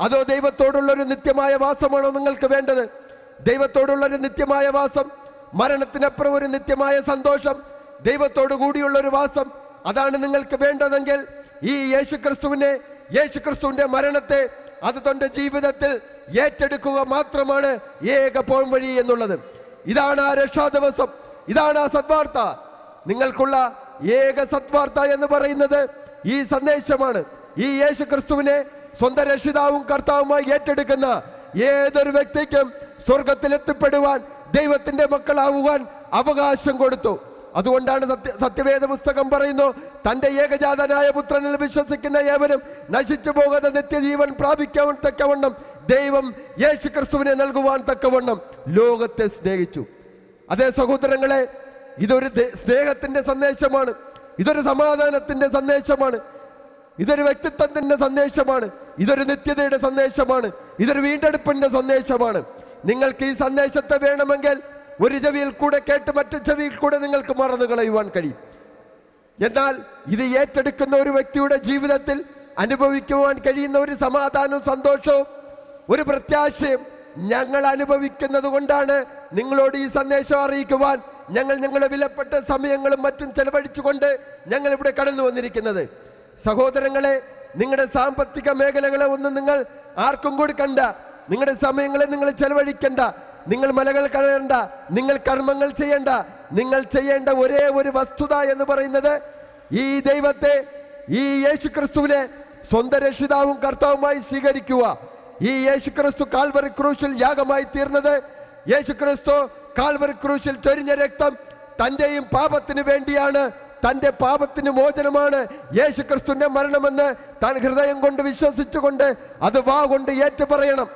അതോ ദൈവത്തോടുള്ളൊരു നിത്യമായ വാസമാണോ നിങ്ങൾക്ക് വേണ്ടത്? ദൈവത്തോടുള്ളൊരു നിത്യമായ വാസം, മരണത്തിനപ്പുറം ഒരു നിത്യമായ സന്തോഷം, ദൈവത്തോടു കൂടിയുള്ളൊരു വാസം, അതാണ് നിങ്ങൾക്ക് വേണ്ടതെങ്കിൽ ഈ യേശുക്രിസ്തുവിന്റെ മരണത്തെ അത് തന്റെ ജീവിതത്തിൽ ഏറ്റെടുക്കുക മാത്രമാണ് ഏക പോംവഴി എന്നുള്ളത്. ഇതാണ് ആ രക്ഷാദിവസം, ഇതാണ് ആ സദ്വാർത്ത. നിങ്ങൾക്കുള്ള ഏക സദ്വാർത്ത എന്ന് പറയുന്നത് ഈ സന്ദേശമാണ്. ഈ യേശുക്രിസ്തുവിനെ സ്വന്തം രക്ഷിതാവും കർത്താവുമായി ഏറ്റെടുക്കുന്ന ഏതൊരു വ്യക്തിക്കും സ്വർഗത്തിൽ എത്തിപ്പെടുവാൻ, ദൈവത്തിന്റെ മക്കളാവുവാൻ അവകാശം കൊടുത്തു. അതുകൊണ്ടാണ് സത്യവേദ പുസ്തകം പറയുന്നു, തന്റെ ഏകജാതനായ പുത്രനിൽ വിശ്വസിക്കുന്ന ഏവനും നശിച്ചു പോകാതെ നിത്യജീവൻ പ്രാപിക്കാൻ തക്കവണ്ണം ദൈവം യേശുക്രിസ്തുവിനെ നൽകുവാൻ തക്കവണ്ണം ലോകത്തെ സ്നേഹിച്ചു. അതേ സഹോദരങ്ങളെ, ഇതൊരു സ്നേഹത്തിന്റെ സന്ദേശമാണ്, ഇതൊരു സമാധാനത്തിന്റെ സന്ദേശമാണ്, ഇതൊരു വ്യക്തിത്വത്തിന്റെ സന്ദേശമാണ്, ഇതൊരു നിത്യതയുടെ സന്ദേശമാണ്, ഇതൊരു വീണ്ടെടുപ്പിന്റെ സന്ദേശമാണ്. നിങ്ങൾക്ക് ഈ സന്ദേശത്തെ വേണമെങ്കിൽ ഒരു ചെവിയിൽ കൂടെ കേട്ട് മറ്റു ചെവിയിൽ കൂടെ നിങ്ങൾക്ക് മറന്നു കളയുവാൻ കഴിയും. എന്നാൽ ഇത് ഏറ്റെടുക്കുന്ന ഒരു വ്യക്തിയുടെ ജീവിതത്തിൽ അനുഭവിക്കുവാൻ കഴിയുന്ന ഒരു സമാധാനവും സന്തോഷവും ഒരു പ്രത്യാശയും ഞങ്ങൾ അനുഭവിക്കുന്നത് കൊണ്ടാണ് നിങ്ങളോട് ഈ സന്ദേശം അറിയിക്കുവാൻ ഞങ്ങളുടെ വിലപ്പെട്ട സമയങ്ങളും മറ്റും ചെലവഴിച്ചുകൊണ്ട് ഞങ്ങൾ ഇവിടെ കടന്നു വന്നിരിക്കുന്നത്. സഹോദരങ്ങളെ, നിങ്ങളുടെ സാമ്പത്തിക മേഖലകളെ ഒന്നും നിങ്ങൾ ആർക്കും കൊടുക്കണ്ട, നിങ്ങളുടെ സമയങ്ങളെ നിങ്ങൾ ചെലവഴിക്കണ്ട, നിങ്ങൾ മലകൾ കയറണ്ട, നിങ്ങൾ കർമ്മങ്ങൾ ചെയ്യണ്ട. നിങ്ങൾ ചെയ്യേണ്ട ഒരേ ഒരു വസ്തുത എന്ന് പറയുന്നത് ഈ ദൈവത്തെ, ഈ യേശുക്രിസ്തുവിനെ സ്വന്തം രക്ഷിതാവും കർത്താവുമായി സ്വീകരിക്കുക. ഈ യേശുക്രിസ്തു കാൽവറി ക്രൂശിൽ യാഗമായി തീർന്നത്, യേശുക്രിസ്തു കാൽവറി ക്രൂശിൽ ചൊരിഞ്ഞ രക്തം തന്റെയും പാപത്തിന് വേണ്ടിയാണ്, തന്റെ പാപത്തിന് മോചനമാണ് യേശുക്രിസ്തുവിന്റെ മരണമെന്ന് താൻ ഹൃദയം കൊണ്ട് വിശ്വസിച്ചുകൊണ്ട് അത് വാ കൊണ്ട് ഏറ്റുപറയണം.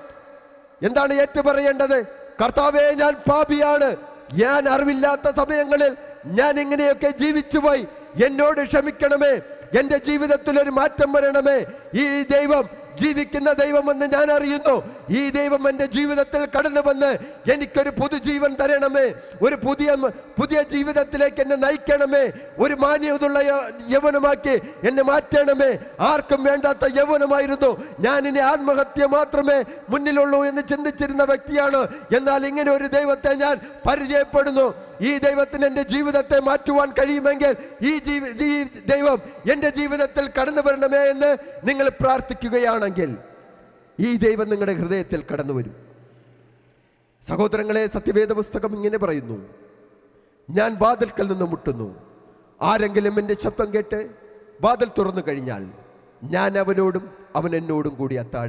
എന്താണ് ഏറ്റുപറയേണ്ടത്? കർത്താവേ, ഞാൻ പാപിയാണ്, ഞാൻ അറിവില്ലാത്ത സമയങ്ങളിൽ ഞാൻ ഇങ്ങനെയൊക്കെ ജീവിച്ചുപോയി, എന്നോട് ക്ഷമിക്കണമേ, എന്റെ ജീവിതത്തിൽ ഒരു മാറ്റം വരണമേ. ഈ ദൈവം ജീവിക്കുന്ന ദൈവമെന്ന് ഞാൻ അറിയുന്നു. ഈ ദൈവം എൻ്റെ ജീവിതത്തിൽ കടന്നു വന്ന് എനിക്കൊരു പുതുജീവൻ തരണമേ, ഒരു പുതിയ ജീവിതത്തിലേക്ക് എന്നെ നയിക്കണമേ, ഒരു മാന്യതയുള്ള യൗവനമാക്കി എന്നെ മാറ്റണമേ. ആർക്കും വേണ്ടാത്ത യൗവനമായിരുന്നു ഞാൻ, ഇനി ആത്മഹത്യ മാത്രമേ മുന്നിലുള്ളൂ എന്ന് ചിന്തിച്ചിരുന്ന വ്യക്തിയാണ്. എന്നാൽ ഇങ്ങനെ ഒരു ദൈവത്തെ ഞാൻ പരിചയപ്പെടുന്നു. ഈ ദൈവത്തിന് എൻ്റെ ജീവിതത്തെ മാറ്റുവാൻ കഴിയുമെങ്കിൽ ഈ ദൈവം എൻ്റെ ജീവിതത്തിൽ കടന്നു വരണമേ എന്ന് നിങ്ങൾ പ്രാർത്ഥിക്കുകയാണെങ്കിൽ ഈ ദൈവം നിങ്ങളുടെ ഹൃദയത്തിൽ കടന്നു വരും. സഹോദരങ്ങളെ, സത്യവേദ പുസ്തകം ഇങ്ങനെ പറയുന്നു, ഞാൻ വാതിൽക്കൽ നിന്ന് മുട്ടുന്നു, ആരെങ്കിലും എൻ്റെ ശബ്ദം കേട്ട് വാതിൽ തുറന്നു കഴിഞ്ഞാൽ ഞാൻ അവനോടും അവൻ എന്നോടും കൂടി അത്താഴം